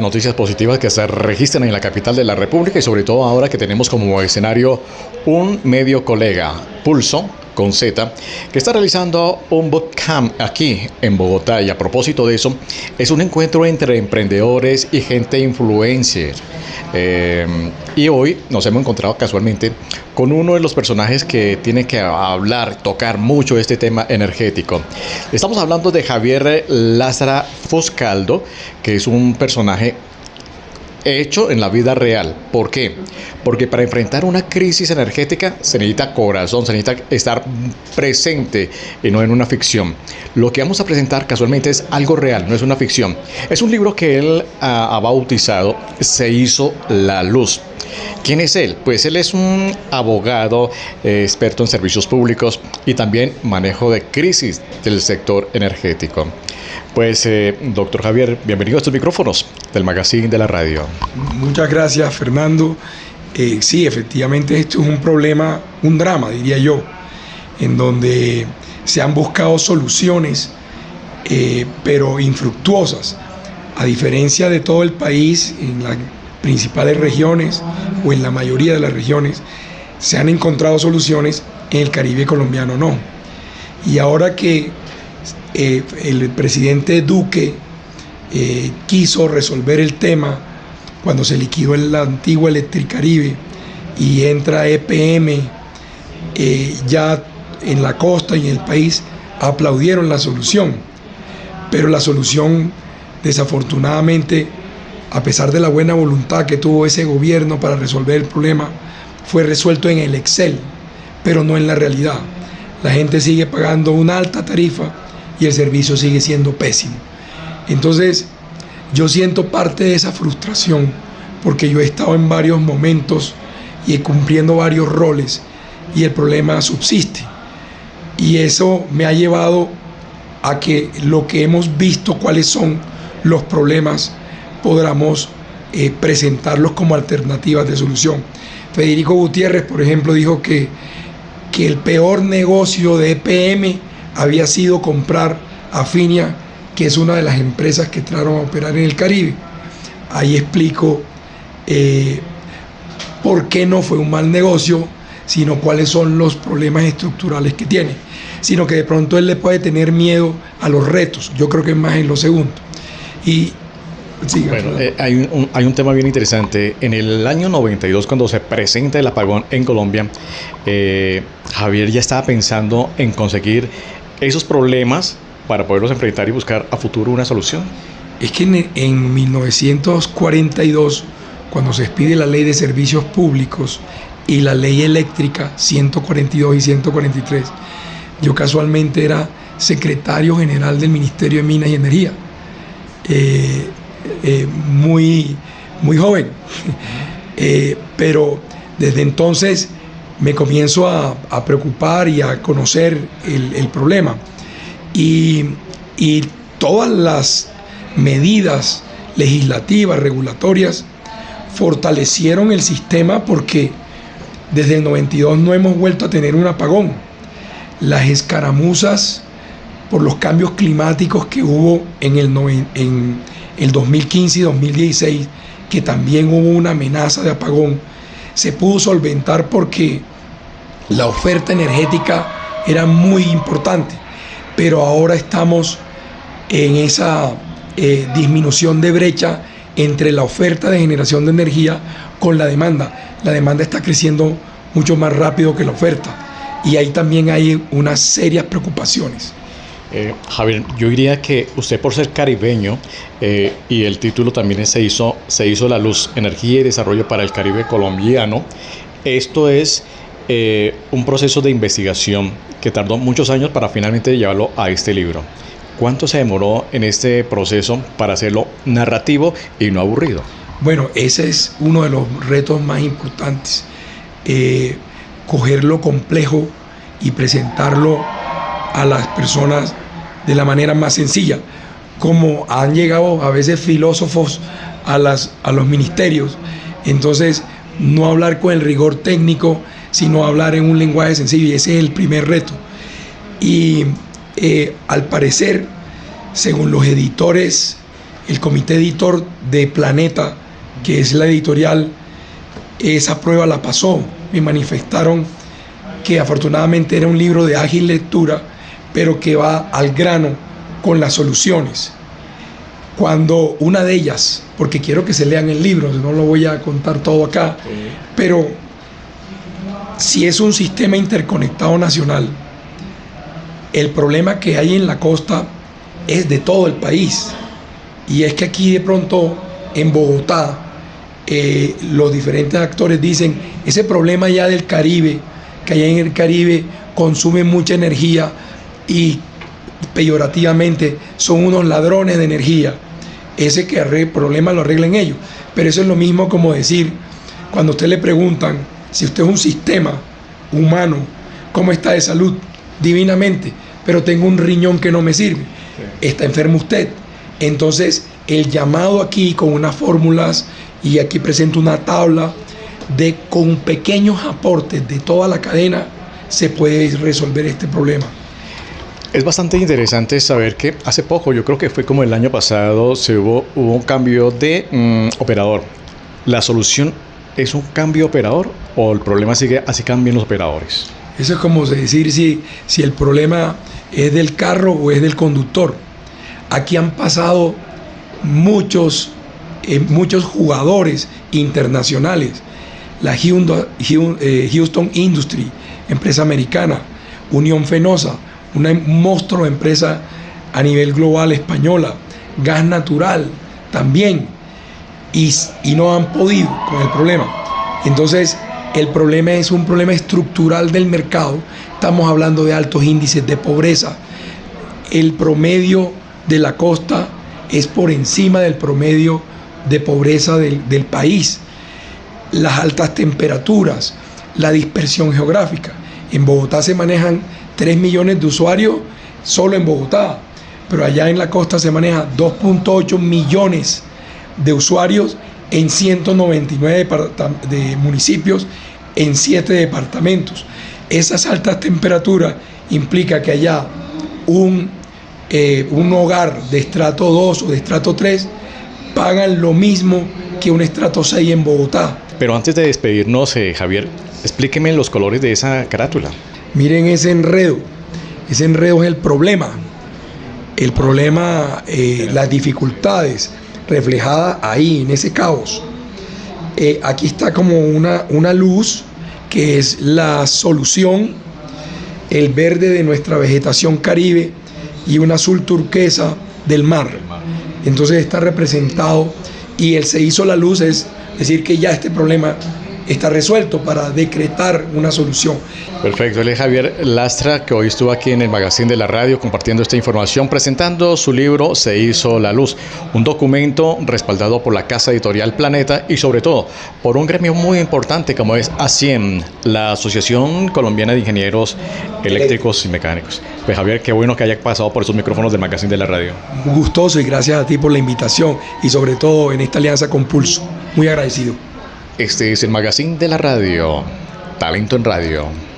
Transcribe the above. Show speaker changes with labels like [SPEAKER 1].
[SPEAKER 1] Noticias positivas que se registran en la capital de la República y sobre todo ahora que tenemos como escenario un medio colega, Pulso, con Z, que está realizando un bootcamp aquí en Bogotá. Y a propósito de eso, es un encuentro entre emprendedores y gente influencer. Y hoy nos hemos encontrado casualmente con uno de los personajes que tiene que hablar, tocar mucho este tema energético. Estamos hablando de Javier Lázara Foscaldo, que es un personaje hecho en la vida real. ¿Por qué? Porque para enfrentar una crisis energética se necesita corazón, se necesita estar presente y no en una ficción. Lo que vamos a presentar casualmente es algo real, no es una ficción. Es un libro que él ha bautizado Se hizo la luz. ¿Quién es él? Pues él es un abogado, experto en servicios públicos y también manejo de crisis del sector energético. Pues, doctor Javier, bienvenido a estos micrófonos del Magazine de la Radio.
[SPEAKER 2] Muchas gracias, Fernando. Sí, efectivamente esto es un problema, un drama, diría yo, en donde se han buscado soluciones, pero infructuosas. A diferencia de todo el país, en las principales regiones o en la mayoría de las regiones, se han encontrado soluciones, en el Caribe colombiano no. Y ahora que el presidente Duque quiso resolver el tema cuando se liquidó la antigua Electricaribe y entra EPM, ya en la costa y en el país aplaudieron la solución, pero la solución, desafortunadamente, a pesar de la buena voluntad que tuvo ese gobierno para resolver el problema, fue resuelto en el Excel, pero no en la realidad. La gente sigue pagando una alta tarifa y el servicio sigue siendo pésimo. Entonces, yo siento parte de esa frustración porque yo he estado en varios momentos y cumpliendo varios roles y el problema subsiste. Y eso me ha llevado a que lo que hemos visto, cuáles son los problemas, podamos presentarlos como alternativas de solución. Federico Gutiérrez, por ejemplo, dijo que el peor negocio de EPM había sido comprar a Finia, que es una de las empresas que entraron a operar en el Caribe. Ahí explico por qué no fue un mal negocio, sino cuáles son los problemas estructurales que tiene, sino que de pronto él le puede tener miedo a los retos. Yo creo que es más en lo segundo. Y
[SPEAKER 1] bueno, hay un tema bien interesante. En el año 92, cuando se presenta el apagón en Colombia, Javier ya estaba pensando en conseguir esos problemas para poderlos enfrentar y buscar a futuro una solución.
[SPEAKER 2] Es que en 1942, cuando se expide la Ley de Servicios Públicos y la Ley Eléctrica 142 y 143, yo casualmente era secretario general del Ministerio de Minas y Energía. Muy joven, pero desde entonces me comienzo a preocupar y a conocer el problema y todas las medidas legislativas, regulatorias fortalecieron el sistema porque desde el 92 no hemos vuelto a tener un apagón. Las escaramuzas por los cambios climáticos que hubo en el 2015 y 2016, que también hubo una amenaza de apagón, se pudo solventar porque la oferta energética era muy importante, pero ahora estamos en esa disminución de brecha entre la oferta de generación de energía con la demanda. La demanda está creciendo mucho más rápido que la oferta y ahí también hay unas serias preocupaciones.
[SPEAKER 1] Javier, yo diría que usted, por ser caribeño, y el título también se hizo la luz, energía y desarrollo para el Caribe colombiano. Esto es un proceso de investigación que tardó muchos años para finalmente llevarlo a este libro. ¿Cuánto se demoró en este proceso para hacerlo narrativo y no aburrido?
[SPEAKER 2] Bueno, ese es uno de los retos más importantes, coger lo complejo y presentarlo a las personas de la manera más sencilla, como han llegado a veces filósofos a los ministerios. Entonces, no hablar con el rigor técnico, sino hablar en un lenguaje sencillo, y ese es el primer reto. Y al parecer, según los editores el comité editor de Planeta, que es la editorial, esa prueba la pasó. Me manifestaron que afortunadamente era un libro de ágil lectura, pero que va al grano con las soluciones. Cuando una de ellas, porque quiero que se lean el libro, no lo voy a contar todo acá, pero si es un sistema interconectado nacional, el problema que hay en la costa es de todo el país. Y es que aquí de pronto en Bogotá, los diferentes actores dicen, ese problema ya del Caribe, que allá en el Caribe consumen mucha energía y peyorativamente son unos ladrones de energía. Ese problema lo arreglan ellos. Pero eso es lo mismo como decir, cuando a usted le preguntan si usted es un sistema humano, ¿cómo está de salud? Divinamente, pero tengo un riñón que no me sirve. Está enfermo usted. Entonces, el llamado aquí con unas fórmulas, y aquí presento una tabla de con pequeños aportes de toda la cadena se puede resolver este problema.
[SPEAKER 1] Es bastante interesante saber que hace poco, yo creo que fue como el año pasado, hubo un cambio de operador. ¿La solución es un cambio de operador o el problema sigue así cambian los operadores?
[SPEAKER 2] Eso es como decir si el problema es del carro o es del conductor. Aquí han pasado muchos jugadores internacionales. La Houston Industry, empresa americana, Unión Fenosa, una monstruo empresa a nivel global española, Gas Natural también, y no han podido con el problema. Entonces, el problema es un problema estructural del mercado. Estamos hablando de altos índices de pobreza. El promedio de la costa es por encima del promedio de pobreza del país. Las altas temperaturas, la dispersión geográfica. En Bogotá se manejan 3 millones de usuarios solo en Bogotá, pero allá en la costa se maneja 2.8 millones de usuarios en 199 de municipios, en 7 departamentos. Esas altas temperaturas implica que allá un hogar de estrato 2 o de estrato 3 pagan lo mismo que un estrato 6 en Bogotá.
[SPEAKER 1] Pero antes de despedirnos, Javier, explíqueme los colores de esa carátula.
[SPEAKER 2] Miren ese enredo es el problema. El problema, las dificultades reflejadas ahí, en ese caos. Aquí está como una luz, que es la solución, el verde de nuestra vegetación caribe y un azul turquesa del mar. Entonces está representado, y se hizo la luz, es decir que ya este problema está resuelto para decretar una solución.
[SPEAKER 1] Perfecto, él es Javier Lastra, que hoy estuvo aquí en el Magazine de la Radio compartiendo esta información, presentando su libro Se hizo la luz, un documento respaldado por la casa editorial Planeta y sobre todo por un gremio muy importante como es ASIEM, la Asociación Colombiana de Ingenieros Eléctricos y Mecánicos. Pues Javier, qué bueno que haya pasado por esos micrófonos del Magazine de la Radio.
[SPEAKER 2] Gustoso, y gracias a ti por la invitación y sobre todo en esta alianza con Pulso. Muy agradecido.
[SPEAKER 1] Este es el Magazine de la Radio, Talento en Radio.